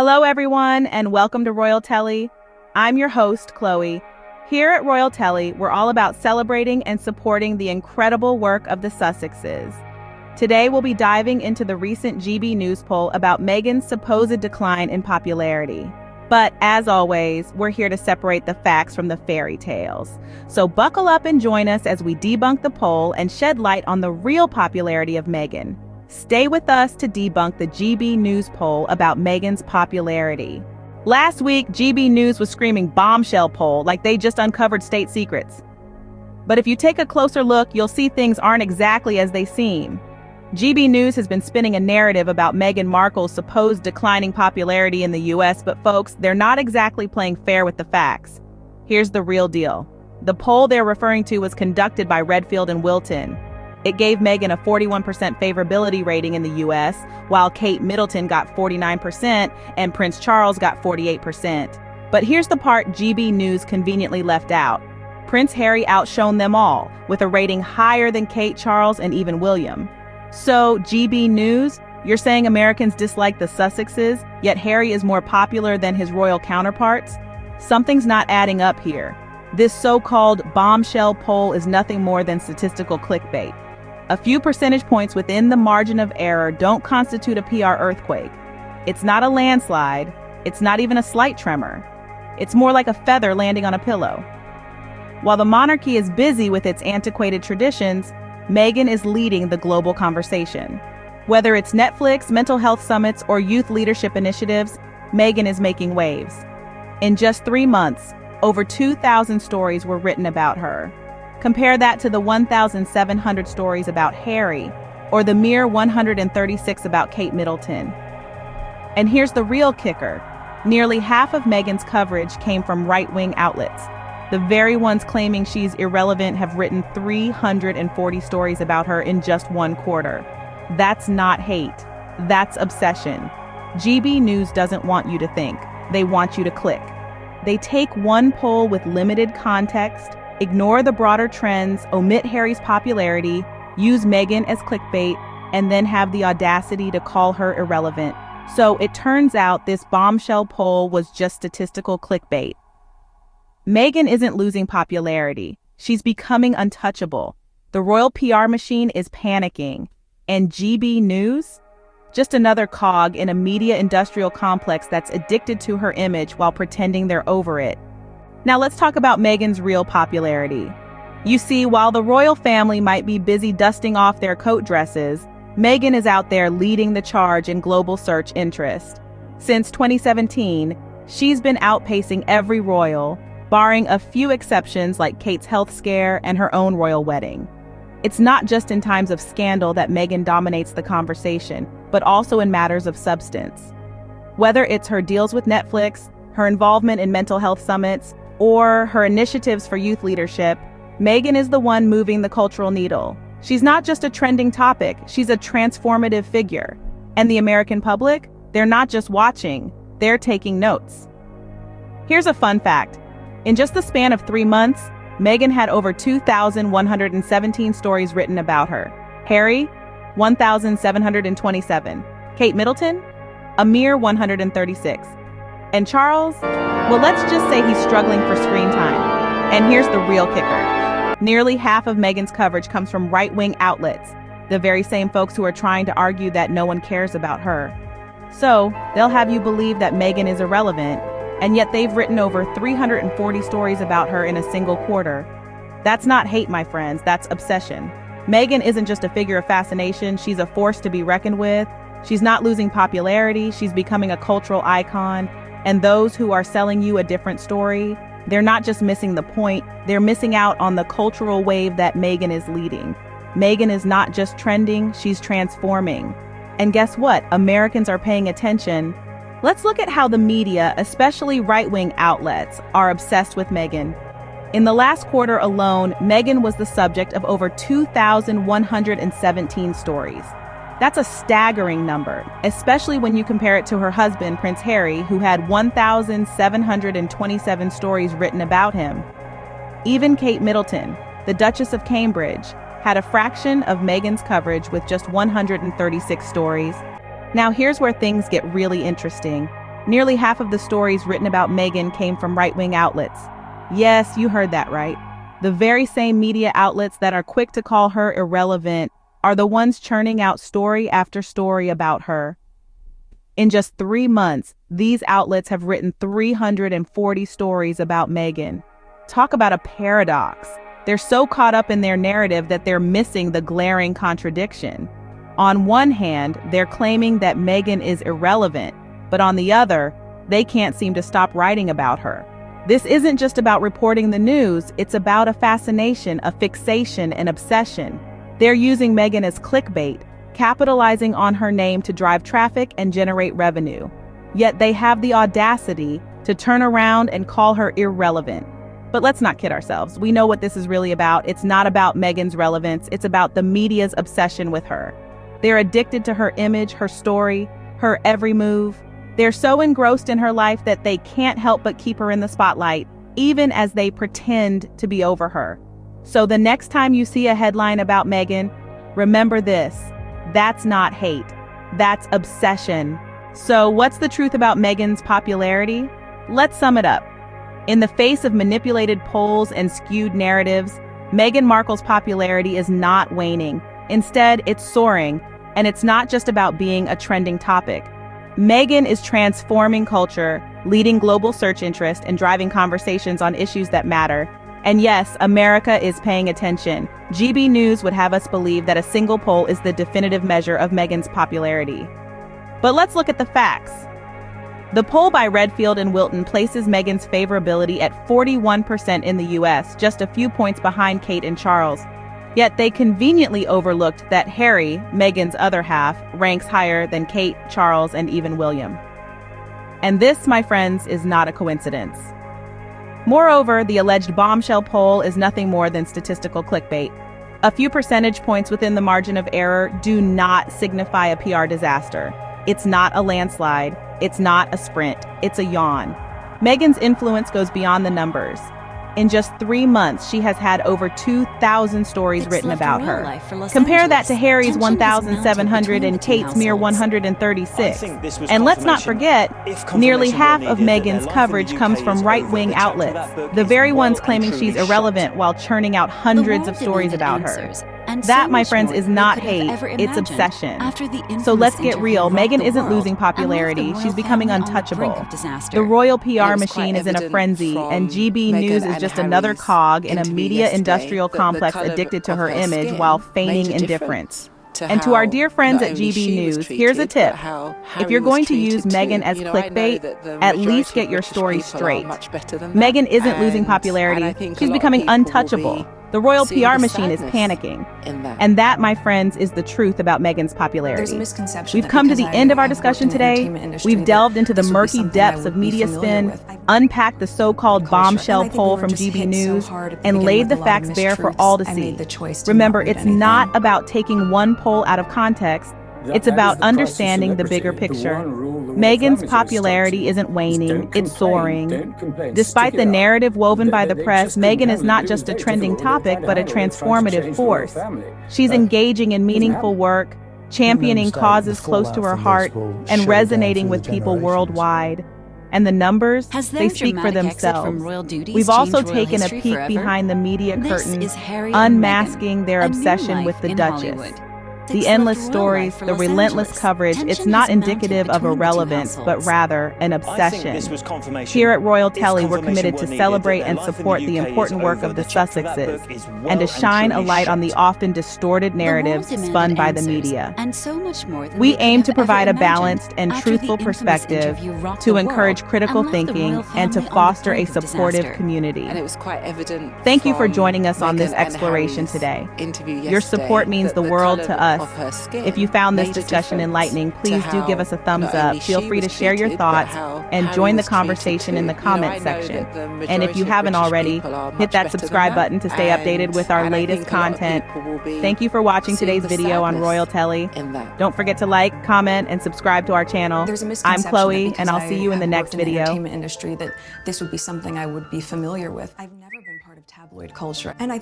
Hello, everyone, and welcome to Royal Telly. I'm your host, Chloe. Here at Royal Telly, we're all about celebrating and supporting the incredible work of the Sussexes. Today, we'll be diving into the recent GB News poll about Meghan's supposed decline in popularity. But as always, we're here to separate the facts from the fairy tales. So buckle up and join us as we debunk the poll and shed light on the real popularity of Meghan. Stay with us to debunk the GB News poll about Meghan's popularity. Last week, GB News was screaming bombshell poll like they just uncovered state secrets. But if you take a closer look, you'll see things aren't exactly as they seem. GB News has been spinning a narrative about Meghan Markle's supposed declining popularity in the US, but folks, they're not exactly playing fair with the facts. Here's the real deal. The poll they're referring to was conducted by Redfield and Wilton. It gave Meghan a 41% favorability rating in the US, while Kate Middleton got 49% and Prince Charles got 48%. But here's the part GB News conveniently left out. Prince Harry outshone them all, with a rating higher than Kate, Charles, and even William. So, GB News, you're saying Americans dislike the Sussexes, yet Harry is more popular than his royal counterparts? Something's not adding up here. This so-called bombshell poll is nothing more than statistical clickbait. A few percentage points within the margin of error don't constitute a PR earthquake. It's not a landslide. It's not even a slight tremor. It's more like a feather landing on a pillow. While the monarchy is busy with its antiquated traditions, Meghan is leading the global conversation. Whether it's Netflix, mental health summits, or youth leadership initiatives, Meghan is making waves. In just 3 months, over 2,000 stories were written about her. Compare that to the 1,700 stories about Harry, or the mere 136 about Kate Middleton. And here's the real kicker. Nearly half of Meghan's coverage came from right-wing outlets. The very ones claiming she's irrelevant have written 340 stories about her in just 1 quarter. That's not hate. That's obsession. GB News doesn't want you to think. They want you to click. They take one poll with limited context, ignore the broader trends, omit Harry's popularity, use Meghan as clickbait, and then have the audacity to call her irrelevant. So it turns out this bombshell poll was just statistical clickbait. Meghan isn't losing popularity. She's becoming untouchable. The royal PR machine is panicking. And GB News? Just another cog in a media industrial complex that's addicted to her image while pretending they're over it. Now let's talk about Meghan's real popularity. You see, while the royal family might be busy dusting off their coat dresses, Meghan is out there leading the charge in global search interest. Since 2017, she's been outpacing every royal, barring a few exceptions like Kate's health scare and her own royal wedding. It's not just in times of scandal that Meghan dominates the conversation, but also in matters of substance. Whether it's her deals with Netflix, her involvement in mental health summits, or her initiatives for youth leadership, Meghan is the one moving the cultural needle. She's not just a trending topic, she's a transformative figure. And the American public, they're not just watching, they're taking notes. Here's a fun fact. In just the span of 3 months, Meghan had over 2,117 stories written about her. Harry, 1,727. Kate Middleton, a mere 136. And Charles, well, let's just say he's struggling for screen time. And here's the real kicker. Nearly half of Meghan's coverage comes from right-wing outlets, the very same folks who are trying to argue that no one cares about her. So, they'll have you believe that Meghan is irrelevant, and yet they've written over 340 stories about her in a single quarter. That's not hate, my friends, that's obsession. Meghan isn't just a figure of fascination, she's a force to be reckoned with. She's not losing popularity, she's becoming a cultural icon. And those who are selling you a different story, they're not just missing the point, they're missing out on the cultural wave that Meghan is leading. Meghan is not just trending, she's transforming. And guess what? Americans are paying attention. Let's look at how the media, especially right-wing outlets, are obsessed with Meghan. In the last quarter alone, Meghan was the subject of over 2,117 stories. That's a staggering number, especially when you compare it to her husband, Prince Harry, who had 1,727 stories written about him. Even Kate Middleton, the Duchess of Cambridge, had a fraction of Meghan's coverage with just 136 stories. Now here's where things get really interesting. Nearly half of the stories written about Meghan came from right-wing outlets. Yes, you heard that right. The very same media outlets that are quick to call her irrelevant are the ones churning out story after story about her. In just 3 months, these outlets have written 340 stories about Meghan. Talk about a paradox. They're so caught up in their narrative that they're missing the glaring contradiction. On one hand, they're claiming that Meghan is irrelevant, but on the other, they can't seem to stop writing about her. This isn't just about reporting the news, it's about a fascination, a fixation, an obsession. They're using Meghan as clickbait, capitalizing on her name to drive traffic and generate revenue. Yet they have the audacity to turn around and call her irrelevant. But let's not kid ourselves. We know what this is really about. It's not about Meghan's relevance. It's about the media's obsession with her. They're addicted to her image, her story, her every move. They're so engrossed in her life that they can't help but keep her in the spotlight, even as they pretend to be over her. So the next time you see a headline about Meghan, remember this: that's not hate, that's obsession. So what's the truth about Meghan's popularity? Let's sum it up. In the face of manipulated polls and skewed narratives, Meghan Markle's popularity is not waning. Instead, it's soaring, and it's not just about being a trending topic. Meghan is transforming culture, leading global search interest, and driving conversations on issues that matter. And yes, America is paying attention. GB News would have us believe that a single poll is the definitive measure of Meghan's popularity. But let's look at the facts. The poll by Redfield and Wilton places Meghan's favorability at 41% in the US, just a few points behind Kate and Charles. Yet they conveniently overlooked that Harry, Meghan's other half, ranks higher than Kate, Charles, and even William. And this, my friends, is not a coincidence. Moreover, the alleged bombshell poll is nothing more than statistical clickbait. A few percentage points within the margin of error do not signify a PR disaster. It's not a landslide. It's not a sprint. It's a yawn. Meghan's influence goes beyond the numbers. In just 3 months, she has had over 2,000 stories written about her. Compare that to Harry's 1,700 and Kate's mere 136. And let's not forget, nearly half of Meghan's coverage comes from right-wing outlets, the very ones claiming she's irrelevant while churning out hundreds of stories about her. That, my friends, is not hate, it's obsession. So let's get real. Meghan isn't losing popularity, she's becoming untouchable. The royal PR machine is in a frenzy, and GB News is just another cog in a media industrial complex addicted to her image while feigning indifference. And to our dear friends at GB News, here's a tip. If you're going to use Meghan as clickbait, at least get your story straight. Meghan isn't losing popularity, she's becoming untouchable. The royal PR machine is panicking. And that, my friends, is the truth about Meghan's popularity. We've come to the end of our discussion today. We've delved into the murky depths of media spin, unpacked the so-called bombshell poll from GB News, and laid the facts bare for all to see. Remember, it's not about taking one poll out of context. It's about understanding the bigger picture. Meghan's popularity isn't waning, it's soaring. Despite the narrative woven by the press, Meghan is not just a trending topic, but a transformative force. She's engaging in meaningful work, championing causes close to her heart, and resonating with people worldwide. And the numbers, they speak for themselves. We've also taken a peek behind the media curtain, unmasking their obsession with the Duchess. The endless stories, the relentless coverage, it's not indicative of irrelevance, but rather an obsession. Here at Royal Telly, we're committed to celebrate and support the important work of the Sussexes, and to shine a light on the often distorted narratives spun by the media. We aim to provide a balanced and truthful perspective, to encourage critical thinking, and to foster a supportive community. Thank you for joining us on this exploration today. Your support means the world to us. If you found this discussion enlightening, please do give us a thumbs up. Feel free to share your thoughts and join the conversation in the comment section. And if you haven't already, hit that subscribe button to stay updated with our latest content. Thank you for watching today's video on Royal Telly. Don't forget to like, comment, and subscribe to our channel. I'm Chloe, and I'll see you in the next video. Entertainment industry, that this would be something I would be familiar with. I've never been part of tabloid culture, and I think